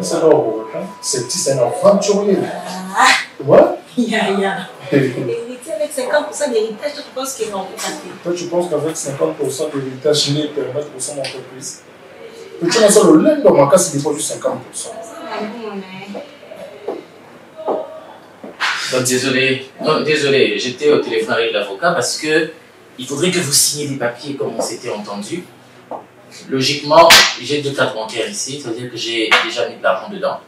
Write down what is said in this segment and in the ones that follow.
C'est là où c'est petit, c'est un aventurier. Ah. Ouais. Ya. Héritier avec 50% d'héritage, toi tu penses qu'il est en fait. Toi tu penses qu'avec 50% d'héritage, il permettre pour son entreprise. Tu as ça le lait dans ma case, il dépose juste 50%. Donc désolé, j'étais au téléphone avec l'avocat parce que il faudrait que vous signiez des papiers comme on s'était entendu. Logiquement, j'ai 2 cartes bancaires ici, c'est-à-dire que j'ai déjà mis de l'argent dedans.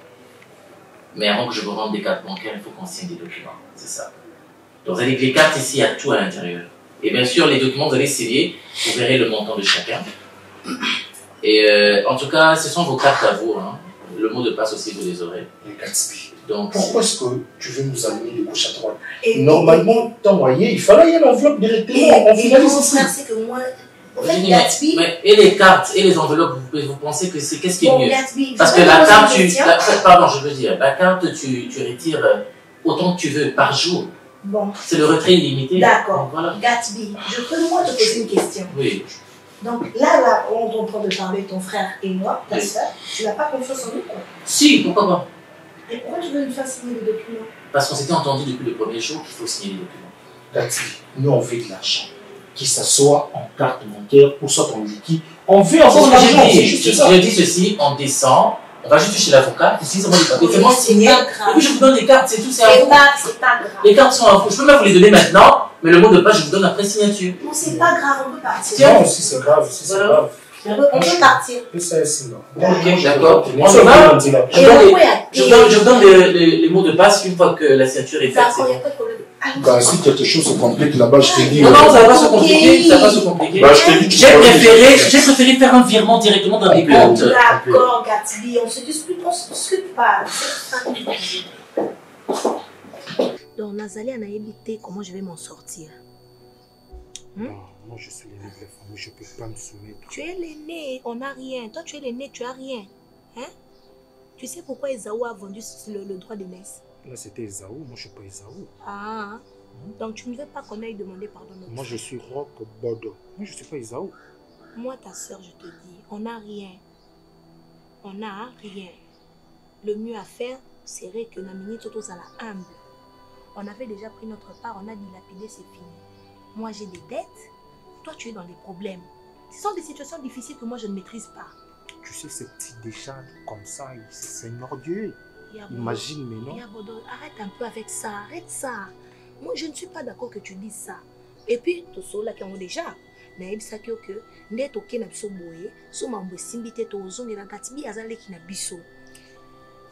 Mais avant que je vous rende des cartes bancaires, il faut qu'on signe des documents, c'est ça. Donc avec les cartes ici, il y a tout à l'intérieur. Et bien sûr, les documents, vous allez signer, vous verrez le montant de chacun. Et en tout cas, ce sont vos cartes à vous, hein. Le mot de passe aussi, vous les aurez. Les Gatsby. Donc, pourquoi est-ce que tu veux nous amener de gauche à droite? Normalement, dans moyen, il fallait y avoir l'enveloppe directement. On finalise ici. C'est que moi, en fait, Gatsby. Mais, et les cartes et les enveloppes, vous pensez que c'est qu'est-ce qui est mieux? Gatsby, parce que la carte, pardon, je veux dire, la carte, tu retires autant que tu veux par jour. Bon. C'est le retrait illimité. D'accord. Voilà. Gatsby, je peux moi te poser une question. Oui. Donc là, on est en train de parler, ton frère et moi, ta soeur, tu n'as pas confiance en nous, quoi? Si, pourquoi pas? Et pourquoi tu veux nous faire signer les documents? Parce qu'on s'était entendu depuis le premier jour qu'il faut signer les documents. Gatsby, nous on veut de l'argent. Qu'il s'assoit en carte bancaire ou soit en liquide. On veut avoir de l'argent. Je dis ceci, on descend, on va juste chez l'avocat, ici, c'est moi les papiers, c'est moi signé. Et puis je vous donne les cartes, c'est tout, c'est à vous. C'est pas grave. Les cartes sont à vous. Je peux même vous les donner maintenant, mais le mot de passe, je vous donne après signature. Non, c'est pas grave, on peut partir. Non, si c'est grave, si c'est grave. On peut partir. Ok, d'accord. On se va. Je vous donne les mots de passe une fois que la signature est faite. D'accord, il n'y a pas de problème. Bah, si quelque chose se complique là-bas, je te dis. Non, ça va pas se compliquer, ça va pas se compliquer. Bah, je te dis, j'ai préféré faire un virement directement dans les comptes. D'accord, Gatsby, on se dispute pas. Donc, Nazali en a évité comment je vais m'en sortir. Non, moi je suis l'aîné de la famille, je ne peux pas me soumettre. Tu es l'aîné, on n'a rien. Toi, tu es l'aîné, tu n'as rien. Hein? Tu sais pourquoi Esaou a vendu le droit de naissance? Là, c'était Esaou, moi je ne suis pas Esaou. Ah, donc tu ne veux pas qu'on aille demander pardon. Moi je suis Rock Bodo. Moi je ne suis pas Esaou. Moi, ta soeur, je te dis, on n'a rien. On n'a rien. Le mieux à faire serait que Namini Toto soit humble. On avait déjà pris notre part, on a dilapidé, c'est fini. Moi, j'ai des dettes. Toi, tu es dans des problèmes. Ce sont des situations difficiles que moi, je ne maîtrise pas. Tu sais, ces petits décharges comme ça, Seigneur Dieu. Imagine maintenant. Yabodo, arrête un peu avec ça, arrête ça. Moi, je ne suis pas d'accord que tu dises ça. Et puis, tout ça, là, qui ont déjà. Mais ça que n'est ok na biso boye, so mambo simbite to zonge na Gatsby azale ki na biso.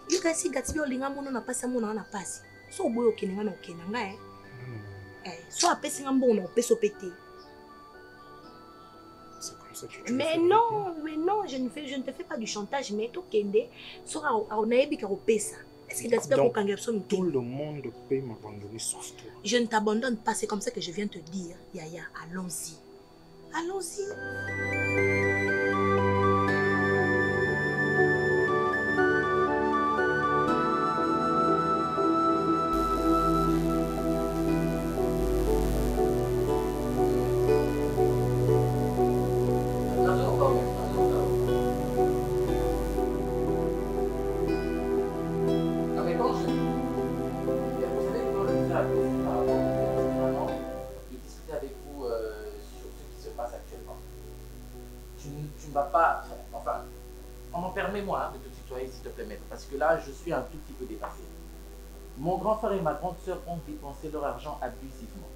Yo kasi Gatsby olinga mono na pasi mono na pasi. So boye okenenga na okenanga so apesi nga mbongo na opeso pété. C'est comme ça que tu mais non, je ne te fais pas du chantage, mais to kende so on a ebi ka opesa. Est-ce que Gatsby a kokanga biso mité? Tout le monde peut m'abandonner sauf toi. Je ne t'abandonne pas, c'est comme ça que je viens te dire. Yaya, allons-y. Allons-y. Permets-moi de te tutoyer s'il te plaît, maître, parce que là je suis un tout petit peu dépassé. Mon grand frère et ma grande soeur ont dépensé leur argent abusivement.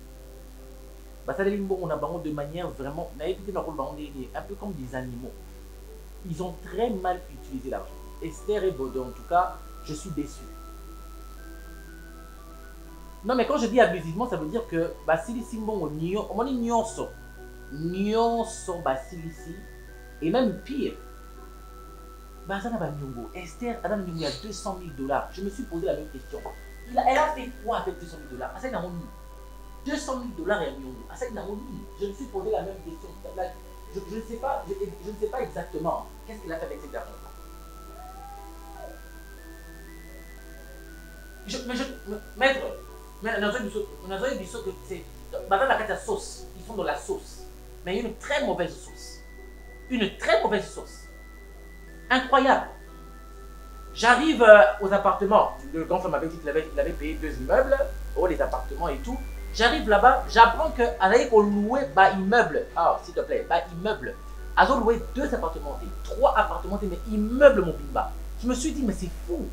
Ça on a de manière vraiment, un peu comme des animaux. Ils ont très mal utilisé l'argent. Esther et Bodo, en tout cas, je suis déçu. Non, mais quand je dis abusivement, ça veut dire que et même pire. Esther, elle a 200 000 $. Je me suis posé la même question. Elle a fait quoi avec 200 000 $? 200 000 $, je me suis posé la même question. Je ne sais pas exactement qu'est-ce qu'il a fait avec cet argent. Maître, on a dit que c'est. Madame la carte sauce, ils sont dans la sauce. Mais une très mauvaise sauce. Une très mauvaise sauce. Incroyable. J'arrive aux appartements. Le grand frère m'avait dit qu'il avait payé 2 immeubles, oh, les appartements et tout. J'arrive là-bas, j'apprends qu'Alaïk a loué un immeuble. Ah, s'il te plaît, un immeuble. Ils ont loué 2 appartements, 3 appartements, mais immeuble mon bimba. Je me suis dit, mais c'est fou.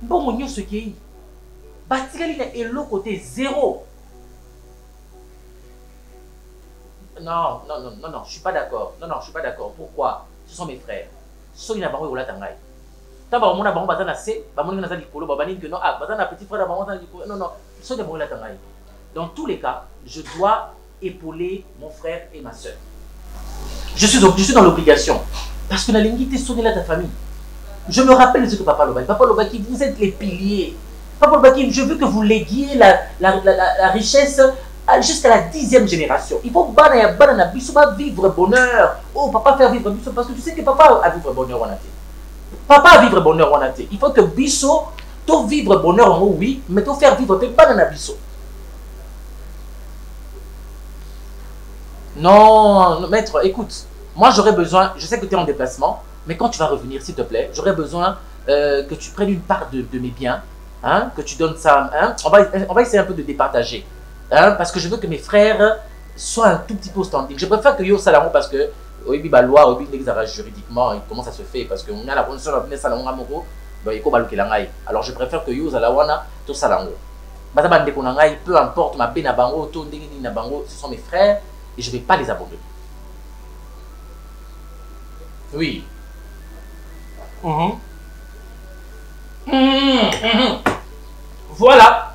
Bon, mon ce qui est. Batigali est l'autre côté 0. Non, je suis pas d'accord. Non, je suis pas d'accord. Pourquoi? Ce sont mes frères. Ce sont les Nabarou et Olatangaï. Taba mon Nabarou Bazana C, Bamon Naza Likolo, Babanin que non, ah, Bazana petit frère Nabarou Bazana Likolo. Non, ce sont des Nabarou et Olatangaï. Dans tous les cas, je dois épauler mon frère et ma soeur. Je suis dans l'obligation. Parce que la lignité sonne là ta famille. Je me rappelle ce que Papa Lobaki. Papa Lobaki, vous êtes les piliers. Papa Lobaki, je veux que vous léguiez la richesse jusqu'à la 10e génération. Il faut vivre bonheur. Oh, papa faire vivre Bisso. Parce que tu sais que papa a vivre bonheur en athée. Papa a vivre bonheur en athée. Il faut que Bisso, tu vivre bonheur en haut, oui, mais tu faire vivre banana Bisso. Non, maître, écoute. Moi, j'aurais besoin, je sais que tu es en déplacement, mais quand tu vas revenir, s'il te plaît, j'aurais besoin que tu prennes une part de mes biens, hein, que tu donnes ça. Hein, on va essayer un peu de départager. Hein, parce que je veux que mes frères soient un tout petit peu au standing. Je préfère que Yo Salamo parce que oui, la loi, oui, juridiquement, comment ça se fait? Parce qu'on a la condition de Salamo Amoro, alors je préfère que Yo Salawana, tout Salamo. Peu importe ma Benabango, tout Nabango, ce sont mes frères et je ne vais pas les abandonner. Oui. Voilà.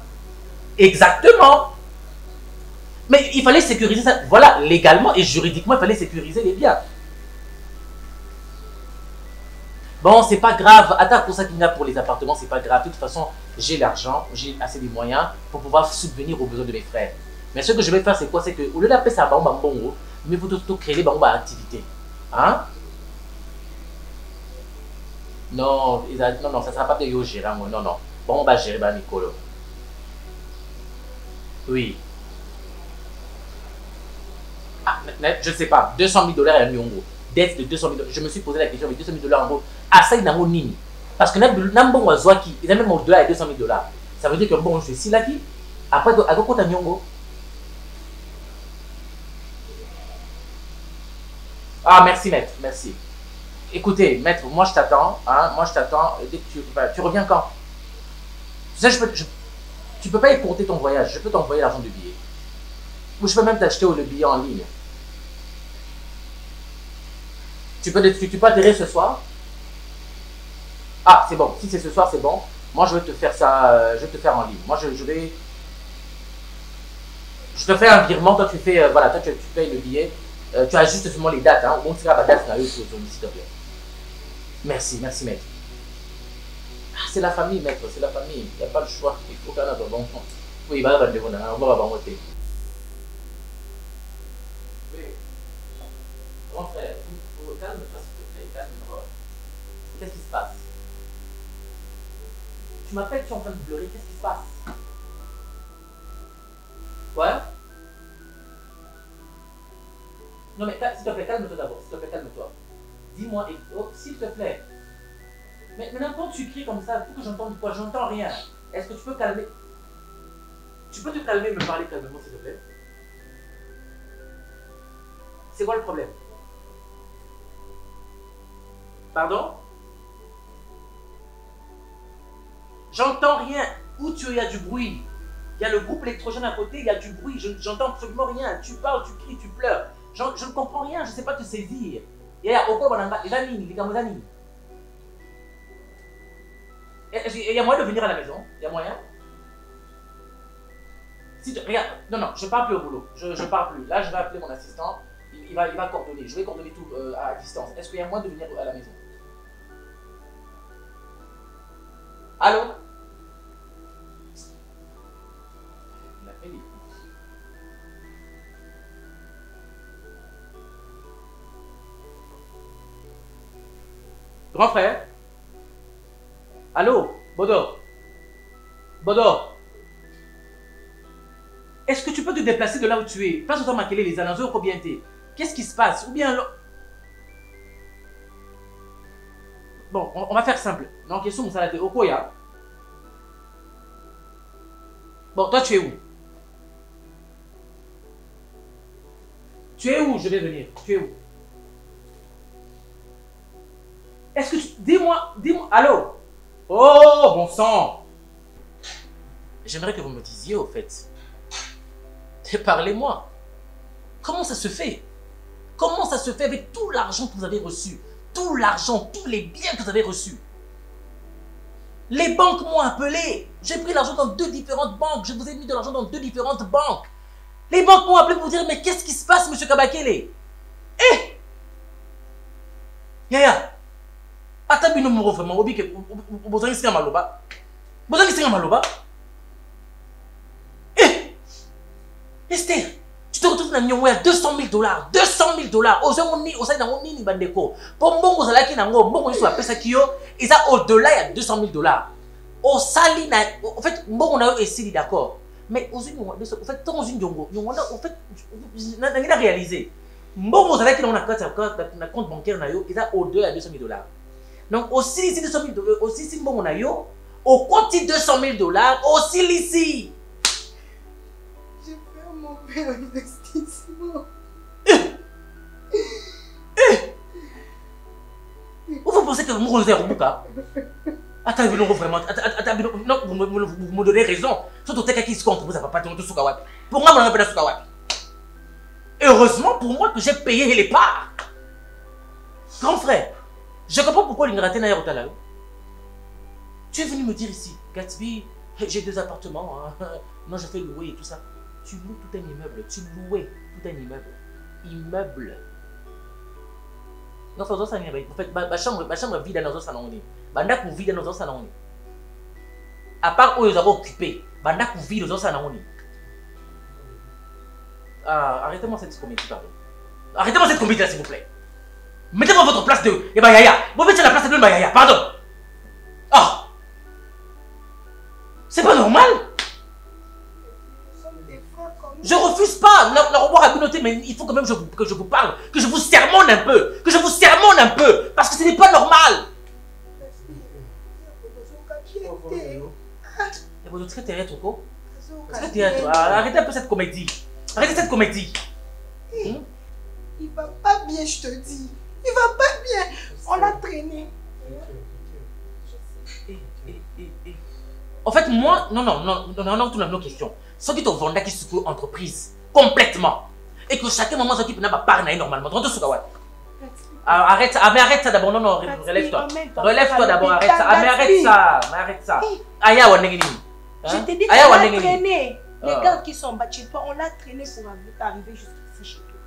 Exactement. Mais il fallait sécuriser ça. Voilà, légalement et juridiquement, il fallait sécuriser les biens. Bon, c'est pas grave. Attends, pour ça qu'il y a pour les appartements, c'est pas grave. De toute façon, j'ai l'argent, j'ai assez de moyens pour pouvoir subvenir aux besoins de mes frères. Mais ce que je vais faire, c'est quoi? C'est que, au lieu d'appeler ça Bambongo, mais vous tout créer des activités. Hein? Non, non, ça ne sera pas de yo gérer. Non. Bon, on va gérer Nicolo. Oui. Ah, je ne sais pas. 200 000 $ à Nyongo. Dette de 200 000 $. Je me suis posé la question avec 200 000 $ en gros. Ah, ça, il y a un nini. Parce que Nambon Wazwaki, il a même au-delà de 200 000 $. Ça veut dire que bon, je suis là qui. Après, à quoi t'as Nyongo? Ah, merci, maître. Merci. Écoutez, maître, moi je t'attends, hein, dès que tu reviens quand? Tu sais, tu peux pas écourter ton voyage, je peux t'envoyer l'argent du billet. Ou je peux même t'acheter le billet en ligne. Tu peux atterrir ce soir? Ah, c'est bon, si c'est ce soir, c'est bon. Moi je vais te faire ça, je vais te faire en ligne. Moi je te fais un virement, toi tu fais, voilà, toi tu payes le billet. Tu ajustes seulement les dates, hein, on tira la date, s'il te plaît. Merci, maître. Ah, c'est la famille, maître, c'est la famille. Il n'y a pas le choix. Il faut qu'on ait un bon fond. Oui, on va voter. Oui. Grand frère, calme-toi, s'il te plaît, calme-toi. Qu'est-ce qui se passe? Tu m'appelles, tu es en train de pleurer, qu'est-ce qui se passe? Ouais? Non, mais s'il te plaît, calme-toi d'abord, s'il te plaît, calme-toi. Dis-moi, oh, s'il te plaît. Mais maintenant tu cries comme ça, tout que j'entends quoi? J'entends rien. Est-ce que tu peux calmer? Tu peux te calmer et me parler calmement, s'il te plaît? C'est quoi le problème? Pardon? J'entends rien. Où il y a du bruit? Il y a le groupe électrogène à côté, il y a du bruit. J'entends absolument rien. Tu parles, tu cries, tu pleures. Je ne comprends rien, je ne sais pas te saisir. Il y a moyen de venir à la maison? Il y a moyen? Regarde, non, je ne parle plus au boulot. Je ne parle plus. Là, je vais appeler mon assistant. Il va coordonner. Je vais coordonner tout à distance. Est-ce qu'il y a moyen de venir à la maison? Allô? Il a fait les coups. Grand frère? Allô? Bodo? Est-ce que tu peux te déplacer de là où tu es? Place où tu as maquillé les annonces, combien t'es? Qu'est-ce qui se passe? Ou bien... Bon, on va faire simple. Donc, question, on s'arrête. Okoya. Bon, toi, tu es où? Tu es où? Je vais venir. Tu es où? Est-ce que tu... Dis-moi. Allô? Oh, bon sang. J'aimerais que vous me disiez, au fait. Parlez-moi. Comment ça se fait? Comment ça se fait avec tout l'argent que vous avez reçu? Tout l'argent, tous les biens que vous avez reçus? Les banques m'ont appelé. J'ai pris l'argent dans 2 différentes banques. Je vous ai mis de l'argent dans 2 différentes banques. Les banques m'ont appelé pour dire, mais qu'est-ce qui se passe, monsieur Kabakele? Eh! Yaya! Attends, bino moro vraiment, obi ke bozangi singa maloba. Bozangi singa maloba. Eh! Esther, tu te retrouves dans Nyongwe à $200 000. $200 000. Ozongoni, osai na ngoni ni bandeko. Pour mbongo zalaki na ngo, mbongo ni sur la pesa kiyo, et ça au-delà il y a $200 000. Au sali na, en fait, mbongo na yo esili d'accord. Mais aux une, en fait, dans une jongo, en fait, n'a réalisé. Mbongo zalaki na na compte bancaire na yo, et ça au-delà il y a $200 000. Donc, aussi ici 200 000 $, aussi ici, bon, on a yo, au compte $200 000, aussi ici. Je fais mon père investissement. Vous pensez que vous me revenez au Bouka? Attends, vraiment, non, vous me donnez raison. Surtout, t'es qui se compte, vous n'avez pas de Soukawapi. Pour moi, vous n'avez pas de Soukawapi. Heureusement pour moi que j'ai payé les parts. Grand frère. Je comprends pourquoi l'Ingraté n'a pas là. Tu es venu me dire ici, Gatsby, j'ai 2 appartements, hein. Non, je fais louer et tout ça. Tu loues tout un immeuble, tu louais tout un immeuble. Immeuble. Non, ça en fait, ma chambre vide dans un salon. Banda pour vide dans un salon. À part où ils ont occupé, banda pour vide dans un salon. Arrêtez-moi cette comédie, pardon. Arrêtez-moi cette comédie là, s'il vous plaît. Mettez-moi à votre place de Bayaya. Vous mettez la place de Bayaya, pardon. Ah! C'est pas normal. Je refuse pas. La robot a communauté, mais il faut quand même que je vous parle, que je vous sermonne un peu. Que je vous sermonne un peu. Parce que ce n'est pas normal. Arrêtez un peu cette comédie. Arrêtez cette comédie. Il va pas bien, je te dis. Il va pas bien. On l'a traîné. En fait, moi, non, tout nos questions. Ce qui te vendait qui secoue entreprise complètement. Et que chacun moment s'occupe n'a pas parlé normalement. Arrête ça, mais arrête ça d'abord. Non, relève-toi. Relève-toi d'abord, arrête ça. Mais arrête ça. Aya Wanegini. Je t'ai dit qu'on l'a traîné. Les gars qui sont battus, on l'a traîné pour arriver jusqu'ici chez toi.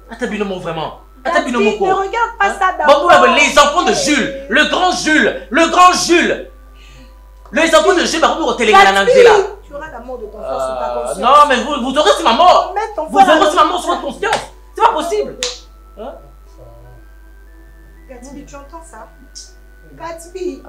Attends, binomo vraiment. Ne regarde pas ça d'abord. Les enfants de Jules, le grand Jules. Les enfants de Jules, au télégramme là. Tu auras la mort de ton frère sur ta conscience. Non, mais vous aurez sur ma mort. Vous aurez sur ma mort sur votre conscience. C'est pas possible. Gatsby, tu entends ça? Gatsby.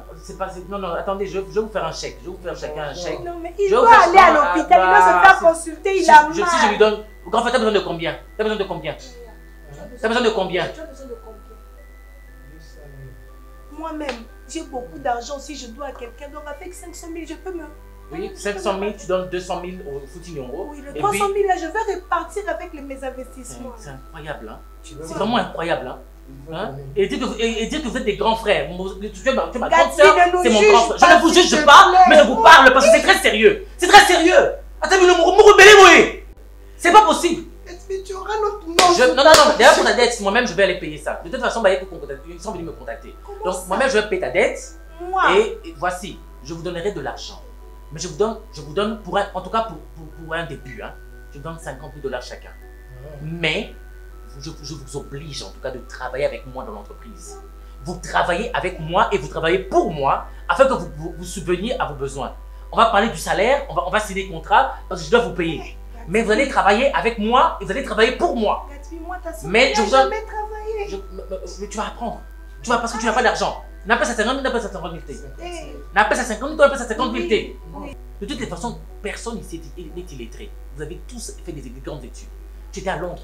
Non, attendez, je vais vous faire un chèque. Je vais vous faire chacun un chèque. Non, mais il doit aller à l'hôpital, il doit se faire consulter, il a mal. Si je lui donne. Grand frère, t'as besoin de combien? T'as besoin de combien? Tu as besoin de combien? Moi-même, j'ai beaucoup d'argent. Si je dois à quelqu'un, donc avec 500 000, je peux me... Oui, 500 000, tu donnes 200 000 au Foutignon. Oui, le 300 000 là, je vais repartir avec mes investissements. C'est incroyable, hein. C'est vraiment incroyable, hein. Et dire que vous êtes des grands frères. Tu es ma grande soeur, c'est mon grand frère. Je ne vous juge pas, mais je vous parle parce que c'est très sérieux. C'est très sérieux. Attends, mais me rebellez, c'est pas possible. Tu auras notre nom. Non, d'ailleurs pour ta dette, moi-même je vais aller payer ça. De toute façon, ils sont venus me contacter. Donc moi-même je vais payer ta dette. Et voici, je vous donnerai de l'argent. Mais je vous donne pour en tout cas pour un début. Hein. Je vous donne 50 000 $ chacun. Mais je vous oblige en tout cas de travailler avec moi dans l'entreprise. Vous travaillez avec moi et vous travaillez pour moi afin que vous subveniez à vos besoins. On va parler du salaire, on va signer des contrats parce que je dois vous payer. Mais vous allez travailler avec moi et vous allez travailler pour moi. Mais je vous donne... Mais tu vas apprendre. Tu vas parce que tu n'as pas d'argent. N'a pas ça 50 000, n'a pas ça 50 000 T. N'a pas ça 50 000, n'a pas ça 50 000 T. De toutes les façons, personne ici n'est illettré. Vous avez tous fait des grandes études. Tu étais à Londres.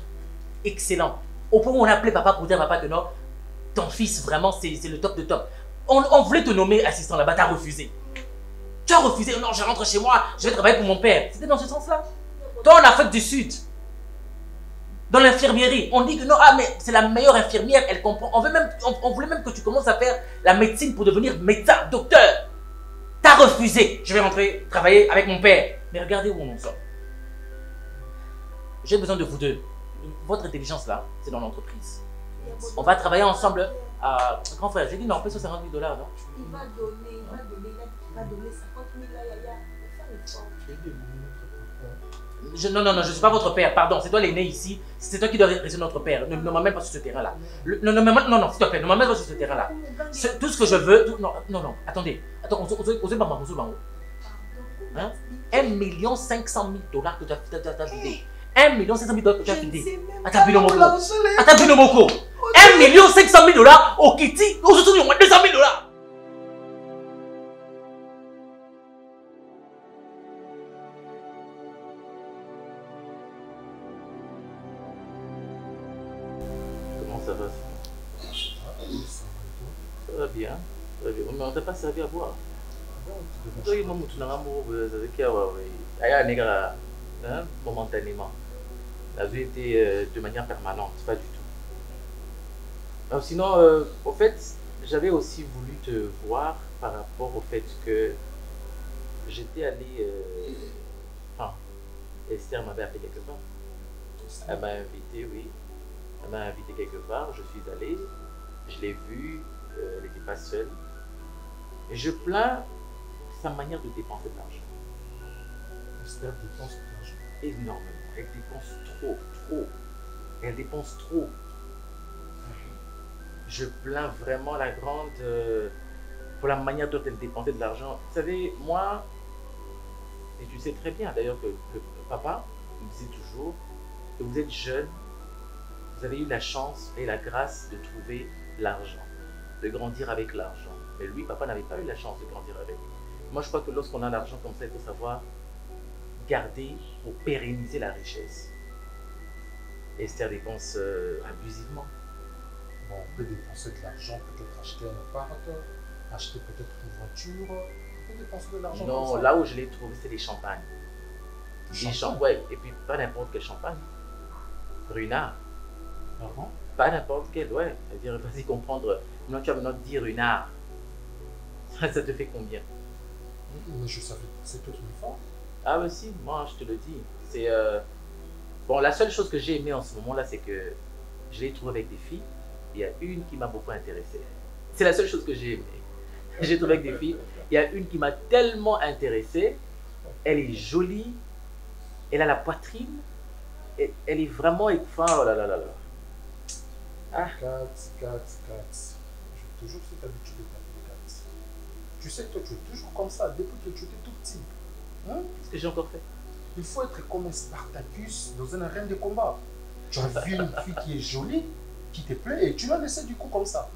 Excellent. Au point où on appelait papa pour dire papa que non, ton fils vraiment c'est le top de top. On voulait te nommer assistant là-bas, t'as refusé. Tu as refusé, non, je rentre chez moi, je vais travailler pour mon père. C'était dans ce sens-là. Toi, en Afrique du Sud, dans l'infirmerie, on dit que non, ah, mais c'est la meilleure infirmière, elle comprend. On voulait même que tu commences à faire la médecine pour devenir médecin, docteur. T'as refusé. Je vais rentrer travailler avec mon père. Mais regardez où on en sort. J'ai besoin de vous deux. Votre intelligence là, c'est dans l'entreprise. On va travailler ensemble. Grand frère, j'ai dit non, on peut 50 000 $, non? Il va donner, il va donner 50 000 là, Yaya. Non, je ne suis pas votre père, pardon, c'est toi l'aîné ici, c'est toi qui dois rester notre père. Ne m'amène pas sur ce terrain-là. Non, s'il te plaît, ne m'amène pas sur ce terrain-là. Tout ce que je veux. Non, attendez. Attends, osez pas m'embrouiller. Hein? 1 500 000 $ que tu as vidé. 1 500 000 $ que tu as vidé. Atabinomoko. 1 500 000 $ au Kitty, nous se trouvons 200 000 $. Ça va? Ça va bien. Mais on t'a pas servi à boire. Momentanément. La vie était de manière permanente, pas du tout. Alors, sinon, au fait, j'avais aussi voulu te voir par rapport au fait que j'étais allé. Enfin, Esther m'avait appelé quelque part. Elle m'a invité, oui. Elle m'a invité quelque part, je suis allé, je l'ai vue, elle n'était pas seule. Et je plains sa manière de dépenser de l'argent. Esther dépense de l'argent. Énormément. Elle dépense trop. Elle dépense trop. Je plains vraiment la grande pour la manière dont elle dépensait de l'argent. Vous savez, moi, et tu sais très bien d'ailleurs que papa me disait toujours que vous êtes jeune. Vous avez eu la chance et la grâce de trouver l'argent, de grandir avec l'argent. Mais lui, papa n'avait pas eu la chance de grandir avec. Moi, je crois que lorsqu'on a l'argent comme ça, il faut savoir garder pour pérenniser la richesse. Esther dépense abusivement. Bon, on peut dépenser de l'argent, peut-être acheter un appart, acheter peut-être une voiture. On peut dépenser de l'argent. Non, là où je l'ai trouvé, c'est les champagnes. Ouais, et puis pas n'importe quel champagne. Ruinart. Pas n'importe quel, ouais. C'est-à-dire, vas-y comprendre. Non, tu vas maintenant dire une art. Ça te fait combien? Mais je savais, c'est toute une femme. Ah, mais si, moi, je te le dis. C'est. Bon, la seule chose que j'ai aimé en ce moment-là, c'est que je l'ai trouvé avec des filles. Il y a une qui m'a beaucoup intéressé. C'est la seule chose que j'ai aimé. J'ai trouvé avec des filles. Il y a une qui m'a tellement intéressé. Elle est jolie. Elle a la poitrine. Elle est vraiment. Enfin, oh là là là là. Ah. Kat. J'ai toujours cette habitude de t'appeler Kat. Tu sais, toi, tu es toujours comme ça depuis que tu étais tout petit. Hein? Qu'est-ce que j'ai encore fait? Il faut être comme un Spartacus dans une arène de combat. Tu as vu une fille qui est jolie, qui te plaît, et tu l'as laissée du coup comme ça.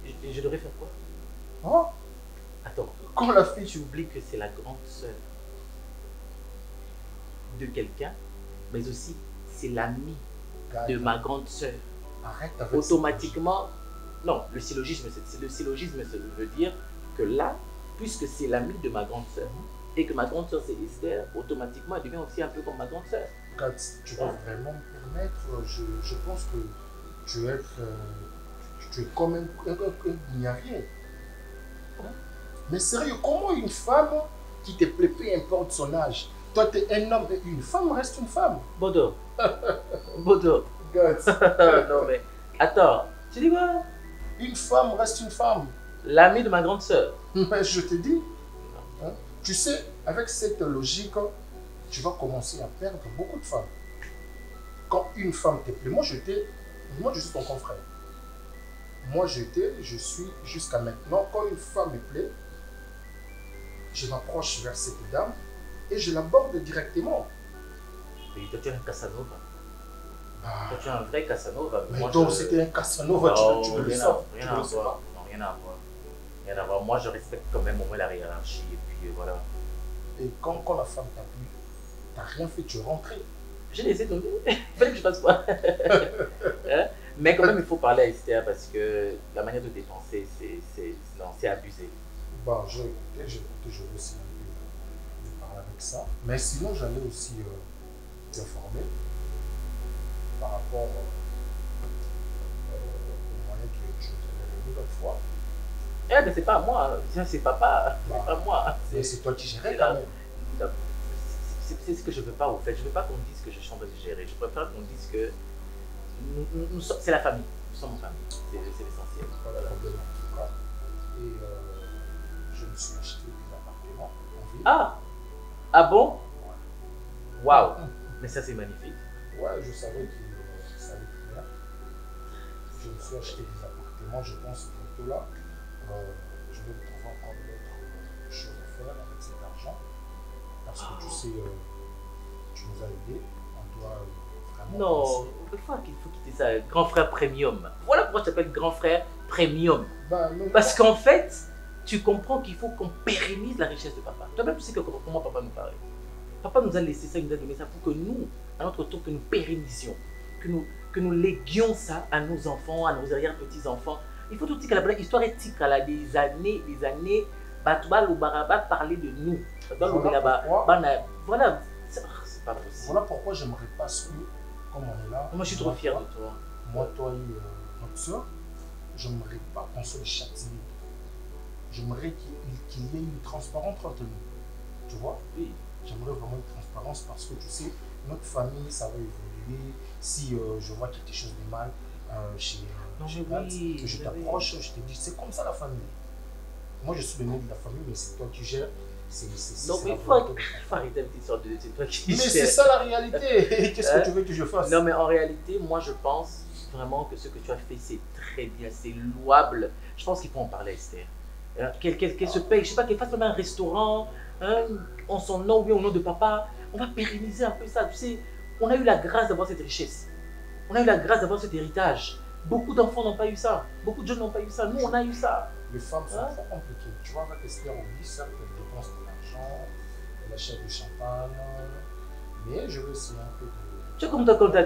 Et je devrais faire quoi? Oh? Attends, quand la fille... Tu oublies que c'est la grande sœur de quelqu'un, mais aussi c'est l'ami de ma grande sœur. Arrête avec automatiquement, non, le syllogisme veut dire que là, puisque c'est l'ami de ma grande sœur, et que ma grande sœur c'est Esther, automatiquement elle devient aussi un peu comme ma grande sœur. Kat, tu vas vraiment me permettre, je pense que tu es comme un guignarier. Mais sérieux, comment une femme qui te plaît, peu importe son âge, toi tu es un homme et une femme reste une femme. Bodo. Bodo. Non mais, attends, tu dis quoi? Une femme reste une femme. L'ami de ma grande sœur. Mais je te dis, hein, tu sais, avec cette logique, tu vas commencer à perdre beaucoup de femmes. Quand une femme te plaît, moi je suis ton confrère. Je suis jusqu'à maintenant, quand une femme me plaît, je m'approche vers cette dame et je l'aborde directement. Mais toi tu es un Casanova. Bah, toi tu es un vrai Casanova. Mais donc c'était un Casanova, non, tu le sens. Rien à voir. Non, rien à voir. Rien à voir. Moi je respecte quand même au moins la hiérarchie et puis voilà. Et quand la femme t'a plu, t'as rien fait, tu es rentré. J'ai laissé tomber. Il fallait que je fasse quoi? Hein? Mais quand même il faut parler à Esther parce que la manière de dépenser c'est C'est abusé. Bon, j'ai écouté, je vais aussi parler avec ça. Mais sinon, j'allais aussi t'informer par rapport aux moyens que je t'avais réunis l'autre fois. Eh ben c'est pas moi, c'est papa, c'est pas moi. Mais c'est toi qui gérais quand même. C'est ce que je veux pas au fait. Je veux pas qu'on dise que je suis en train de gérer. Je préfère qu'on dise que c'est la famille. Nous sommes en famille. C'est l'essentiel. Pas de problème en tout cas. Et je me suis acheté des appartements en ville. Ah bon? Waouh! Mais ça c'est magnifique. Ouais, je savais que ça allait bien. Je me suis acheté des appartements, je pense bientôt là. Je vais trouver encore d'autres choses à faire avec cet argent. Parce que tu sais, tu nous as aidés. On doit vraiment. Non, il faut quitter ça. Grand frère premium. Voilà pourquoi tu t'appelles grand frère premium. Parce qu'en fait, tu comprends qu'il faut qu'on pérennise la richesse de papa. Toi-même, tu sais comment papa nous parlait. Papa nous a laissé ça, il nous a donné ça pour que nous, à notre tour, que nous pérennisions. Que nous léguions ça à nos enfants, à nos arrière-petits-enfants. Il faut tout dire que la histoire est tique, elle a des années, Batouba Loubaraba parlait de nous. Voilà, c'est pas possible. Voilà pourquoi j'aimerais pas que, comme on est là. Moi, je suis trop fier de toi. Moi, toi et notre soeur, j'aimerais pas qu'on soit châtiés. J'aimerais qu'il y ait une transparence entre nous. Tu vois? Oui. J'aimerais vraiment une transparence parce que tu sais, notre famille, ça va évoluer. Si je vois quelque chose de mal chez Pat, je t'approche, je te dis, c'est comme ça la famille. Moi, je suis le nez de la famille, mais c'est toi qui gères. Donc, il faut arrêter une petite sorte de. C'est toi qui mais c'est ça la réalité. Qu'est-ce que tu veux que je fasse? Non, mais en réalité, moi, je pense vraiment que ce que tu as fait, c'est très bien, c'est louable. Je pense qu'il faut en parler à Esther. Qu'elle se paye, je sais pas, qu'elle fasse même un restaurant, en son nom ou bien au nom de papa. On va pérenniser un peu ça. Tu sais, on a eu la grâce d'avoir cette richesse. On a eu la grâce d'avoir cet héritage. Beaucoup d'enfants n'ont pas eu ça. Beaucoup de jeunes n'ont pas eu ça. Nous, on a eu ça. Les femmes sont trop compliquées. Tu vois, avec Esther, on dit certes qu'elle dépense de l'argent, elle achète du champagne, mais je veux essayer un peu de. Tu sais, comme toi, quand tu as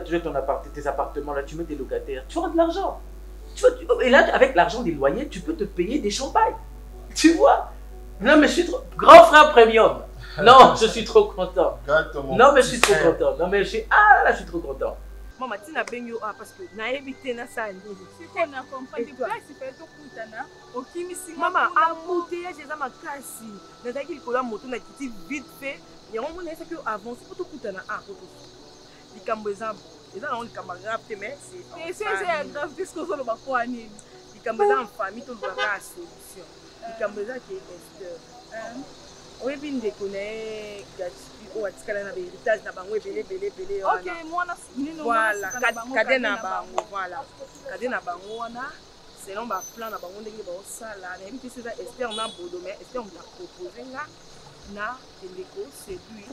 tes appartements, là, tu mets tes locataires, tu auras de l'argent. Et là, avec l'argent des loyers, tu peux te payer des champagnes. Tu vois? Non, mais je suis trop. Grand frère premium. Non, je suis trop content. Non, mais je suis trop content. Non, mais je suis. Ah là, je suis trop content. Maman, tu n'as pas eu parce que tu as évité na salle. Si on accompagne des places, il fait tout coutana. Ok, mais si maman, embouteillage, j'ai ma casse. Mais t'as dit que la moto n'a quitté vite fait. Il y a un moment où il avance pour tout coutana. Ah, pour tout. Les cambrezans, les gens ont les camarades, mais c'est grave, qu'est-ce que vous avez fait? Les cambrezans en famille, tout le monde a la solution. Les cambrezans qui est Esther. Oui, bien déconné, oh, tu as un héritage, na bango belé. Ok, moi voilà, cadé na bango, voilà. Cadé na bango wana, selon ba plan na bango ndenge ba osala, na yebi c'est Esther na bodo mais Esther on t'a proposé na ndeko séduit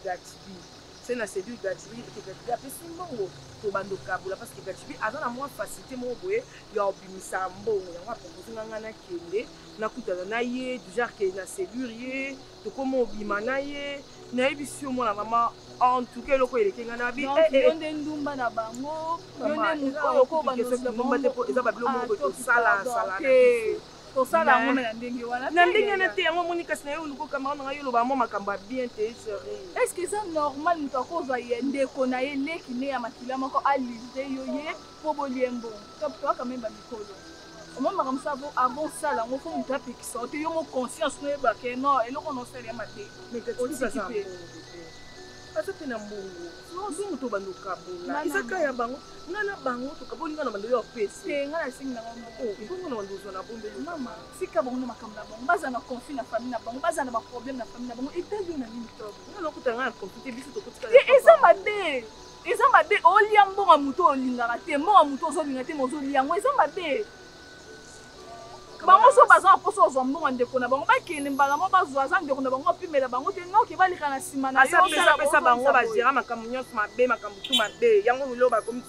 Gatsby. C'est na séduit Gatsby que Gatsby a fait simbongo to bando kabula parce que Gatsby azana na moi facilité mo boye ya obimisa mbongo ya proposé nga na kende na kutana na ye du genre que na séduire to comment obima na ye na yebi mo na maman en tout cas loko eleke nga na bi yonde ndumba na bango yonde mukolo ko bando ndumba te po eza babilo mo to sala to sala ngome na ndenge wana na ndenge na te yango moni kasi na yo luko camarade na yo loba mo makambo bien te chérie. Est-ce que c'est normal muto akozwa ye ndeko na ye leki ne ya makila moko alivre yo ye po boliembo to quand même ba mikolo moi comme ça avant ça là on faut muto apekisa te yo mo conscience no yeba ke non eloko no sala mate mais que tu ça ça asa pe na mbongo so muto bando kabula izaka ya bango ngana bango to kaboli ngana bando yo pese te ngana singi na bango ibongo na bando zo na bombe mama sika bango na makambo na bango baza na conflit na famille na bango baza na ba problème na famille na bango etadio na nini to ngana ko tanga conflit biso to kotika eza mabe olia mbongo muto olingaka te mbongo muto ozolinga te mozolia ngo eza mabe bango so baza poso ozwa mbongo ndeko na bango bakende mbala mo bazwa za ndeko na bango pimela bango te noki balika na nsima na yo pesa bango bagera makambo nyonso mabe makambo tu mabe yango milo bakomi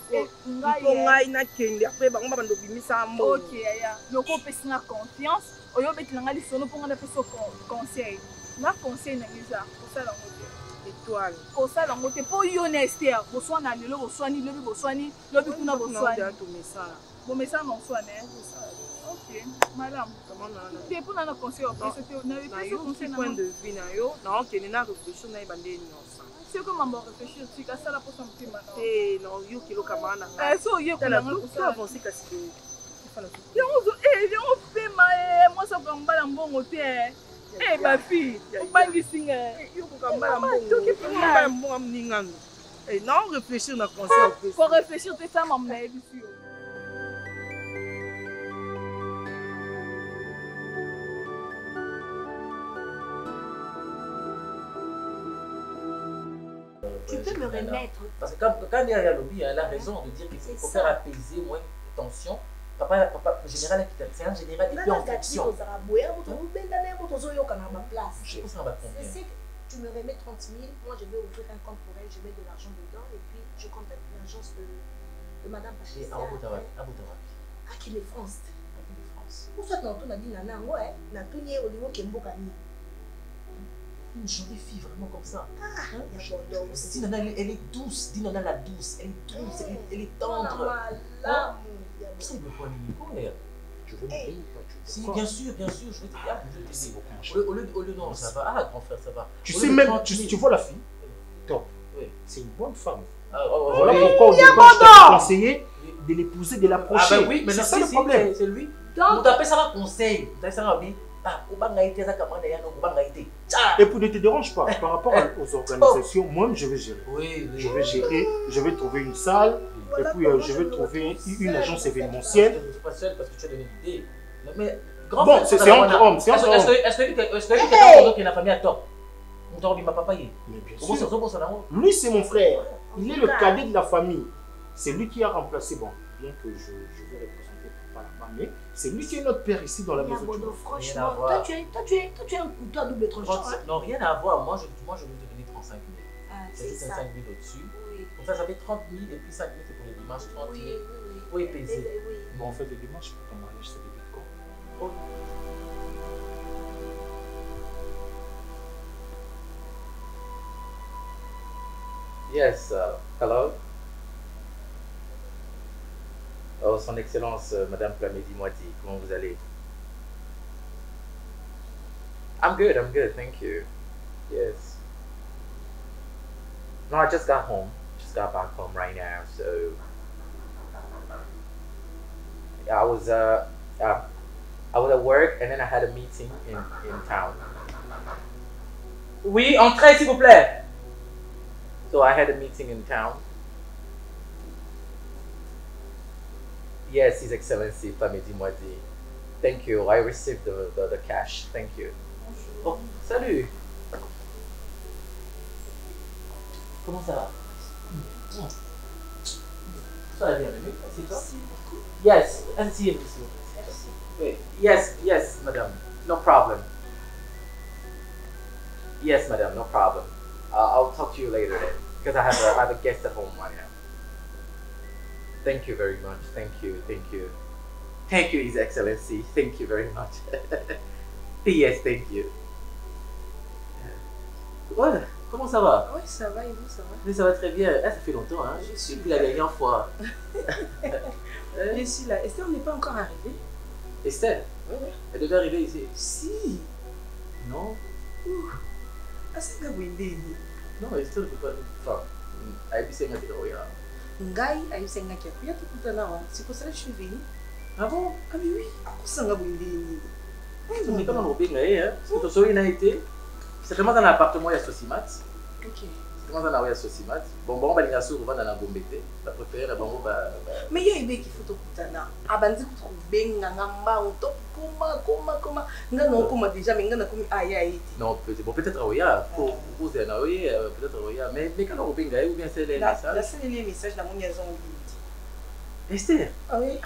ngai nakende apres bango babando bimisa mbo ok yaya loko opesinga confiance oyobetelanga lisono mpo nga napesa conseil na conseil nange eza kosala yango te étoile kosala yango te mpo yo na Esther boswana lelo boswani lobi boswani lobi kuna boswani bomesana na oswana ok Ok, madame. Comment on a C'est pour nous conseiller au plus. C'était on avait na plus yo conseil point de vue na yo na okende na réfléchir na ebande nyonso c'est comme on réfléchir tu ka sala pour son petit matin. te na yo kilo kama na nga So yo tala kuna tout avancer kasi de yango pema moi ça va mbala mbongo te ba fille obangisi nga yo kokambala mbongo mningano na réfléchir na conseil au plus faut réfléchir te ça maman na ebisi yo. Tu peux me remettre. Parce que quand il y a lobby, elle a raison de dire qu'il faut faire apaiser moins les tensions. Papa, général, c'est un général et puis en fonction. Je sais que tu me remets 30 000, moi je vais ouvrir un compte pour elle, je mets de l'argent dedans et puis je contacte l'agence de Madame Patricia. Ah, qui est France. Pour ça, on a dit Nana, ouais, na tout nié au niveau qui est mbokani. Une jolie fille vraiment comme ça. Ah, il y a bon si Nana, elle est douce, dis Nana la douce, elle est douce, elle est tendre. Ça, il me prend une Tu veux m'aider ou pas? Si, bien sûr, je vais t'aider. Au lieu non, ça va. Ah, grand frère, ça va. Tu sais même, tu vois la fille? Top. Oui. C'est une bonne femme. Voilà pourquoi au départ je t'ai conseillé de l'épouser, de l'approcher. Ah ben oui, mais c'est ça le problème. C'est lui. Donc, tu appelles ça un conseil. Tu appelles ça un conseil. Et puis ne te dérange pas, par rapport aux organisations, moi je vais gérer. Oui. Je vais gérer, je vais trouver une salle, et puis je vais trouver une agence événementielle. Je ne suis pas seul parce que tu as donné l'idée. Mais bon, c'est entre hommes, c'est entre hommes. Est-ce que tu as une famille à tort? Mais bien sûr. Lui c'est mon frère, il est le cadet de la famille. C'est lui qui a remplacé, bon, bien que je vais représenter par la femme, mais c'est lui qui est notre père ici dans la maison. Franchement, toi tu es un couteau à double tranchant. Non, rien à voir. Moi, je vais te donner 35 000. C'est ça. 5 000 au-dessus. Comme ça fait 30 000 et puis 5 000 c'est pour les dimanches, 30 000. Oui, paisible. Bon, en fait, les dimanches pour ton mariage, ça débute quand? Yes, hello. Oh, Son Excellence, Madame Plamedi Moiti, comment vous allez? I'm good, thank you. Yes. No, I just got home. Just got back home right now, so I was at work and then I had a meeting in town. Oui, entrez s'il vous plaît. So I had a meeting in town. Yes, His Excellency Plamedi Moiti. Thank you. I received the cash. Thank you. Oh, salut. Comment ça va? Ça va bien, c'est toi? Yes, asseyez-vous, s'il vous plaît. Merci. Yes, madame. No problem. Yes, madame, no problem. I'll talk to you later then, because I have a guest at home right now. Thank you very much. Thank you, His Excellency. Thank you very much. Yes, thank you. Ouais, comment ça va? Oui, ça va, et vous, ça va? Oui, ça va très bien. Ah, ça fait longtemps, hein? Je suis depuis la dernière fois. Je suis là. Esther n'est pas encore arrivée. Esther? Oui. Elle devait arriver ici. Si. Non? Ah, c'est un Windeni. Non, Esther ne peut pas. Enfin, elle dit c'est un peu. Ngai ayusengaki akuya tukutana wa. C'est pour ça que je suis venue. Ah bon? Ah mais oui, akusanga Windeni. On est comme en Robingaye, hein? Parce que ton soeur, il a été. C'est vraiment dans l'appartement, il y a Sosimat. Ok. C'est vraiment dans la Sosimat. Bon, il y a souvent dans la Bombete. La préférée, la bombe. Mais il y a une qui faut tukutana. Abandi kubenga ngamba on top comment. Ngana comment déjà mais ngana comme aïe. Non, peut-être Oya. Pour poser un Oya, peut-être Oya. Mais quand on Robingaye ou bien c'est les messages. Là, c'est les messages dans mon liaison. Esther? Ah oui.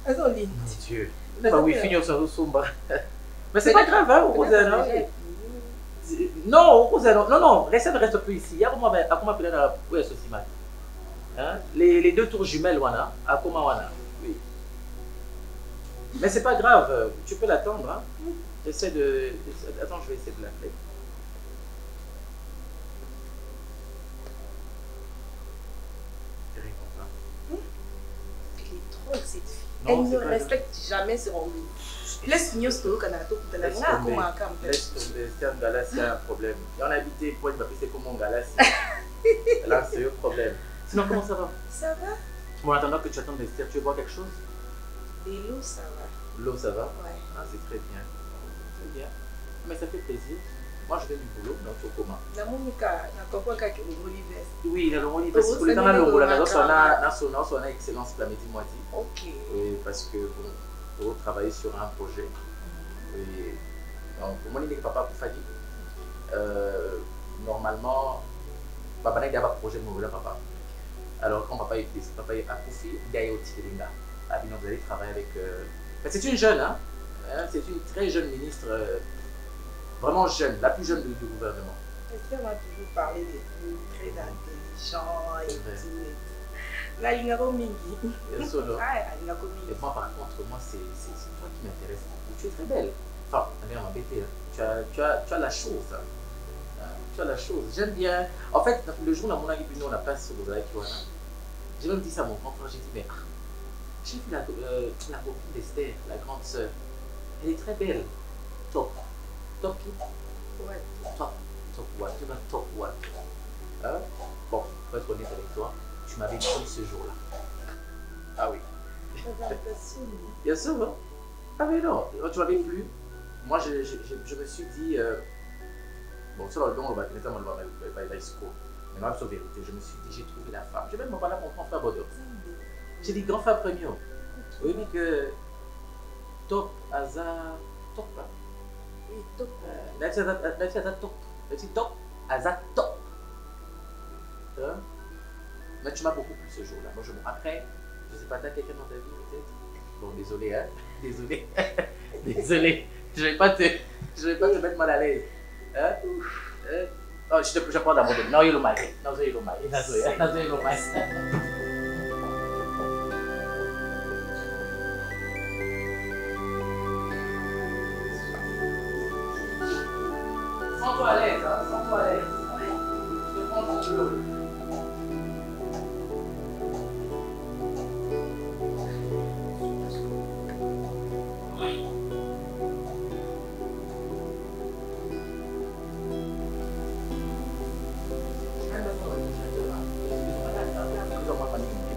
Elles ont dit. Mon Dieu. Bah oui, finir sur le Somba. Mais c'est pas grave, hein, Rosanna. Non, Rosanna, non, reste plus ici. Il y a comment appeler la Sosimat. Les deux tours jumelles, Wana, à comment Wana. Oui. Mais c'est pas grave, tu peux l'attendre. Hein. J'essaie de. Attends, je vais essayer de l'appeler. Elle est trop cette fille. Elle ne respecte jamais ses rendez-vous. Laisse finir ce que vous avez fait. Laisse tomber, c'est un gala, c'est un problème. Et on a habité pour être c'est comme mon gala. Là, c'est un problème. Sinon, comment ça va? Ça va. Bon, en attendant que tu attends Esther, tu veux boire quelque chose? Et l'eau, ça va. L'eau, ça va? Ouais. Ah, c'est très bien. C'est bien. Mais ça fait plaisir. Moi, je viens du boulot, donc tu es comment? La Monica, n'a pas quoi que le Olivier. Oui, le Olivier, parce que le temps, on a excellence, la métier moitié. Ok. Et parce que, bon, pour travailler sur un projet. Et donc, pour moi, il n'est pas pour Fadi. Normalement, papa n'a pas de projet de papa. Alors, quand papa est à Koufi, il y a aussi Linda. Vous allez travailler avec. C'est une jeune, hein? C'est une très jeune ministre. Vraiment jeune, la plus jeune du gouvernement. Esther m'a toujours parlé des trucs très intelligents et tout. Là, il y a un mingi. Bien sûr, non? Ah, il y a un mingi. Et moi, par contre, moi, c'est toi qui m'intéresse beaucoup. Tu es très belle. Enfin, ta mère m'a embêté. Tu as la chose. Tu as la chose. J'aime bien. En fait, le jour où mon ami on a passé sur le j'ai même dit ça à mon grand frère. J'ai dit, mais j'ai vu la copine d'Esther, la grande sœur. Elle est très belle. Top. Top qui? Ouais. Top. Top what? Tu vas top what? Hein? Bon, pour être honnête avec toi, tu m'avais dit ce jour-là. Ah oui. Bien sûr, non? Ah mais non, tu m'avais plu. Moi, je me suis dit, bon, ça, le don, on va mettre dans le discours. Mais non, c'est la vérité, je me suis dit, j'ai trouvé la femme. J'ai même parlé à mon grand frère Bordeaux. J'ai dit, grand frère premium. Oui, mais que top, hasard, top, là. Oui, top. Merci à top. Merci top, hasard, top. Hein? Mais tu m'as beaucoup plu ce jour-là. Moi, après, je ne sais pas, tu as quelqu'un dans ta vie peut-être? Bon, désolé, hein? Désolé. Désolé. Je ne vais pas te mettre mal à l'aise. Hein? Oh, je prends d'abord. Non, il est mal. Non, il est mal. Sens-toi à l'aise, hein? Sens-toi à l'aise. Je te prends ton boulot.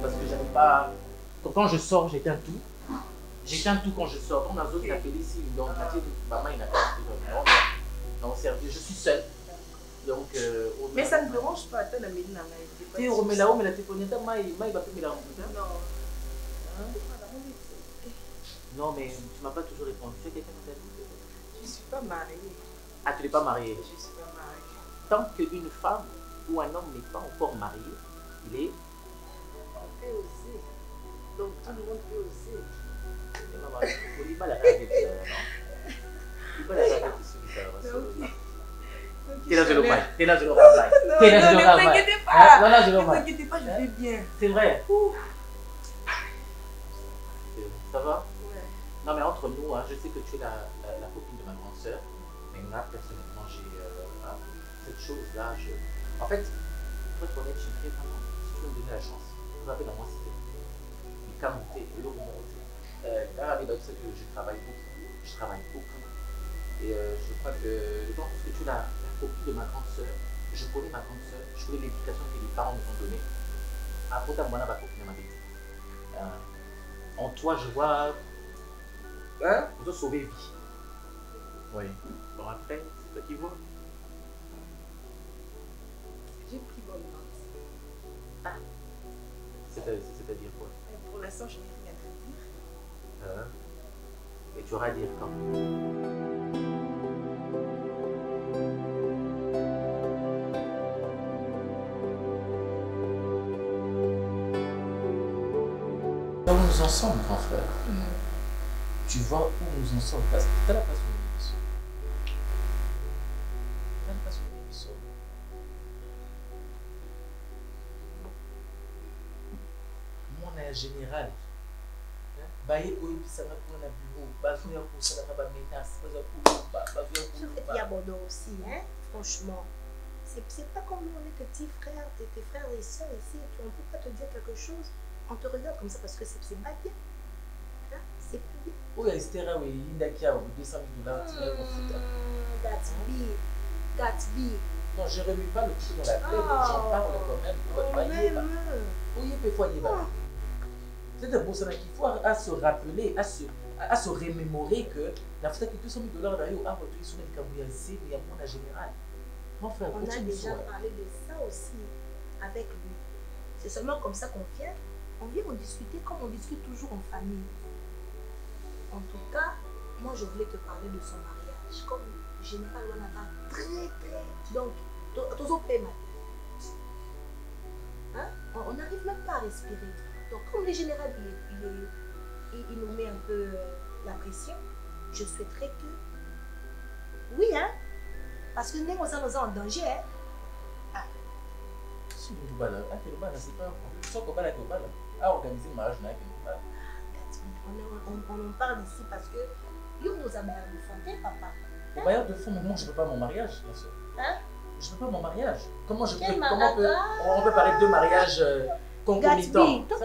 Parce que j'avais pas. Quand je sors, j'éteins tout. J'éteins tout quand je sors. Quand on a d'autres qui appellent ici, donc maman il n'a pas non, je suis seule. Donc. Mais ça ne me dérange pas, attends la méline. Tu es au Mélao, mais la téléphonette, il va faire Mélao. Non, mais tu m'as pas toujours répondu. Tu es quelqu'un dans ta vie? Je ne suis pas mariée. Ah, tu n'es pas mariée? Je ne suis pas mariée. Tant qu'une femme ou un homme n'est pas encore marié, il est. On peut oser. Donc tout le monde peut oser. Il n'y a pas la règle, non? Il n'y a pas la règle de celui-là. T'es dans le bail. T'es dans le bail. Ne t'inquiétez pas. Non, je ne t'inquiétez pas, je vais bien. C'est vrai. Ça va? Ouais. Non, mais entre nous, hein, je sais que tu es la copine de ma grande sœur. Mais moi, personnellement, j'ai cette chose-là. En fait, pour être honnête, j'aimerais vraiment, si tu veux me donner la chance, vous avez dans moi cité. Il peut monter, et l'eau monte. Là, tu sais que je travaille beaucoup. Et je crois que, d'autant plus que tu es la copine de ma grande sœur, je connais ma grande sœur, je connais l'éducation que les parents nous ont donnée. Après, moi, ma copine m'a dit. En toi, je vois. Hein? On doit sauver vie. Oui. Bon, après, c'est toi qui vois. J'ai pris bonne note. Ah. C'est-à-dire quoi? Pour l'instant, je n'ai rien à dire. Et tu auras à dire quand? Là où nous en sommes, grand frère. Tu vois où nous en sommes. Parce que tu as la place où nous sommes. Tu as la place où nous sommes. Mon général. Baye oyebisanga pour na bureau, bazoya pour ça na ba menace, bazoya pour Il y a Bordeaux aussi, hein, franchement. C'est pas comme nous, on est petits frères, tes frères et sœurs ici, et puis on peut pas te dire quelque chose, on te regarde comme ça parce que c'est pas bien. C'est plus. Oh, il y a Estera, oui, il y a 200 000 $. Tu vas profiter. Gatsby. Non, je ne remets pas le couteau dans la plaie, mais j'en parle quand même. Oui, il faut y aller. C'est un beau sonnet qu'il faut à se rappeler, à se remémorer que la fois que 200 000 $, d'ailleurs, à votre sonnet de Kabouyazi, mais à mon général. Mon frère, on a déjà parlé de ça aussi avec lui. C'est seulement comme ça qu'on vient. On vient en discuter comme on discute toujours en famille. En tout cas, moi je voulais te parler de son mariage. Comme le général on a très. Donc, tous au paiement. Hein? On n'arrive même pas à respirer. Donc, comme le général il nous met un peu la pression, je souhaiterais que. Oui, hein? Parce que nous sommes en danger, hein? Ah. Si vous ne c'est pas. Soit qu'on va à organiser le mariage, on en parle ici parce que nous avons de fontaine, papa. Au mariage de fond, mais moi je ne veux pas mon mariage, bien sûr. Hein? Je ne veux pas mon mariage. Comment on peut parler de deux mariages concomitants? Toi,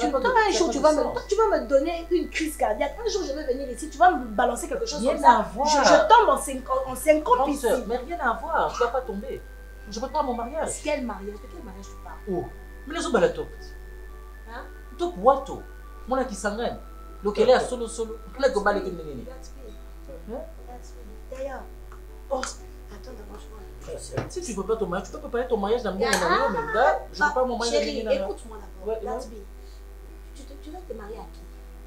un jour, tu vas me donner une crise cardiaque. Un jour, je vais venir ici, tu vas me balancer quelque chose comme ça. Je tombe en 5 ans ici. Mais rien à voir, je ne vais pas tomber. Je ne veux pas mon mariage. Quel mariage? De quel mariage tu parles? Oh, mais les autres, top. Hein? Top Wato. Moi, qui s'engraine. Lequel est à solo. Là, go balé que néné. D'ailleurs, attends d'abord. Si tu ne peux pas ton mariage, tu peux préparer ton mariage dans le monde. Je ne veux pas mon mariage. Chérie, écoute-moi d'abord. Gatsby, tu vas te marier à qui?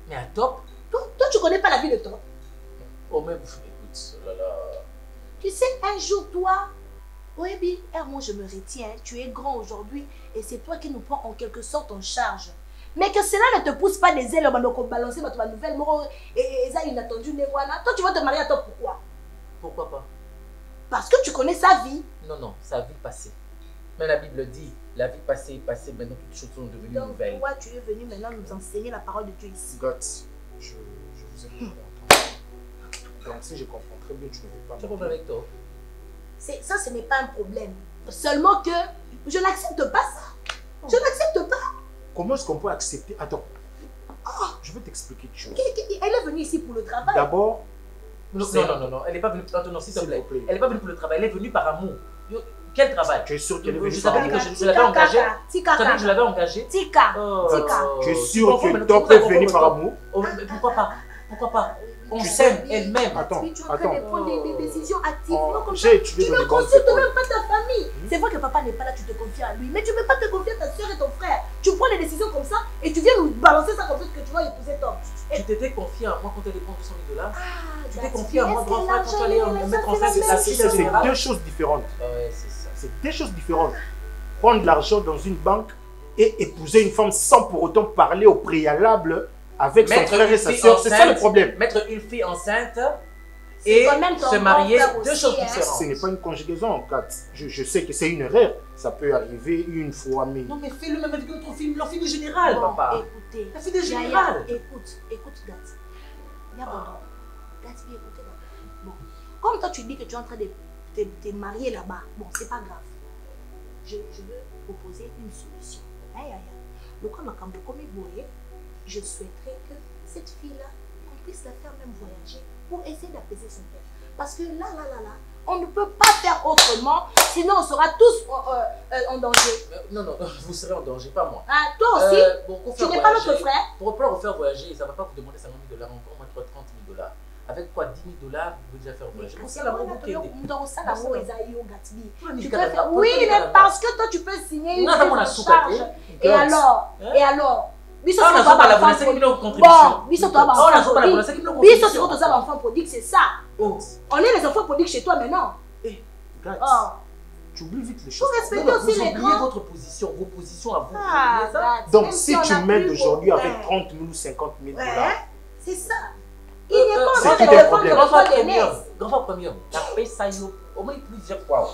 Mais à Top? Toi, tu ne connais pas la vie de Top. Oh, mais écoute, oh là là. Tu sais, un jour, toi, oui, moi je me retiens. Tu es grand aujourd'hui et c'est toi qui nous prends en quelque sorte en charge. Mais que cela ne te pousse pas des ailes, on va balancer notre nouvelle et ça inattendu. Toi, tu vas te marier à Top, pourquoi? Pourquoi pas? Parce que tu connais sa vie. Non, sa vie passée. Mais la Bible dit, la vie passée est passée, maintenant toutes les choses sont devenues nouvelles. Donc, toi, tu es venu maintenant nous enseigner la parole de Dieu ici. Gott, je vous ai entendu. Donc, si je comprends très bien, tu ne veux pas. Tu as problème avec toi? Ça, ce n'est pas un problème. Seulement que je n'accepte pas ça. Je n'accepte pas. Comment est-ce qu'on peut accepter? Attends. Je vais t'expliquer quelque chose. Elle est venue ici pour le travail. D'abord. Non, elle n'est pas venue. Attends, s'il te plaît. Elle n'est pas venue pour le travail, elle est venue par amour. Quel travail? Tu es sûr qu'elle est venue Je par savais amour? que je l'avais engagée. Tu savais que je l'avais engagée? Tika. Tu es sûr que Top est venu par amour? Pourquoi pas? Pourquoi pas? On s'aime elle-même. Attends. Tu es en train de prendre des décisions activement comme ça. Tu ne consultes même pas ta famille. C'est vrai que papa n'est pas là, tu te confies à lui. Mais tu ne peux pas te confier à ta soeur et ton frère. Tu prends des décisions comme ça et tu viens nous balancer ça comme ça que tu vas épouser Top. Tu t'étais confié à moi quand tu allais prendre 200 000 $? Tu t'es confié à moi grand frère quand tu allais mettre en scène la fille de C'est général? deux choses différentes. Ouais, c'est ça. C'est deux choses différentes. Prendre de l'argent dans une banque et épouser une femme sans pour autant parler au préalable avec son frère et sa soeur, c'est ça le problème. Mettre une fille enceinte et se marier, deux choses différentes. Ce n'est pas une conjugaison en cas. Je sais que c'est une erreur. Ça peut arriver une fois, mais... Non, mais fais le même avec notre film, la fille de général, bon, papa. Écoutez, la fille de général. Écoute, Gatsby. Gatsby, écoutez. Bon, comme toi tu dis que tu es en train de te marier là-bas, bon, c'est pas grave. Je veux proposer une solution. Donc, comme je souhaiterais que cette fille-là, on puisse la faire même voyager pour essayer d'apaiser son père. Parce que là, on ne peut pas faire autrement, sinon on sera tous en danger. Non, vous serez en danger, pas moi. Ah, toi aussi, tu n'es pas notre frère. Pour pouvoir vous faire voyager, ça ne va pas vous demander 50 000 $, encore moins 30 000 $. Avec quoi 10 000 $, vous pouvez déjà faire voyager. Oui, mais parce que toi tu peux signer une charge. Et alors biso c'est toi enfant prodigue, c'est ça. On est les enfants prodigues chez toi maintenant. Tu oublies vite les choses. Pour respecter aussi les grands. Votre position, vos positions à vous. Donc si tu m'aides aujourd'hui avec 30 000 ou 50 000 $, c'est ça. Il n'y a pas c'est tout un problème. Grand frère premium, la paix ça y au moins plusieurs fois.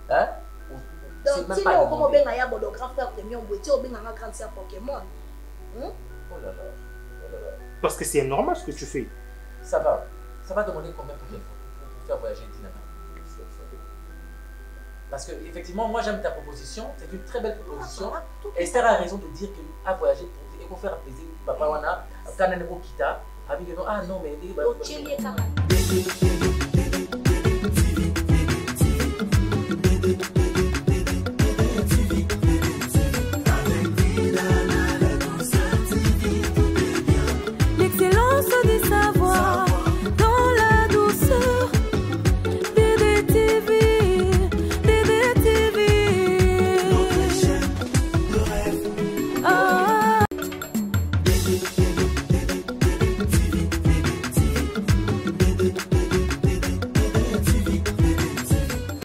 Hein? Donc si nous comme bien ya bodo grand frère premium, tu es bien un grand sœur Pokémon. Oh là là. Parce que c'est normal ce que tu fais. Ça va demander combien pour faire voyager Dinana? Parce que effectivement, moi j'aime ta proposition, c'est une très belle proposition. Esther a raison de dire qu'à voyager et pour faire plaisir papa wana kanane ko kita Abi que non, ah non, mais otyeli ye kaka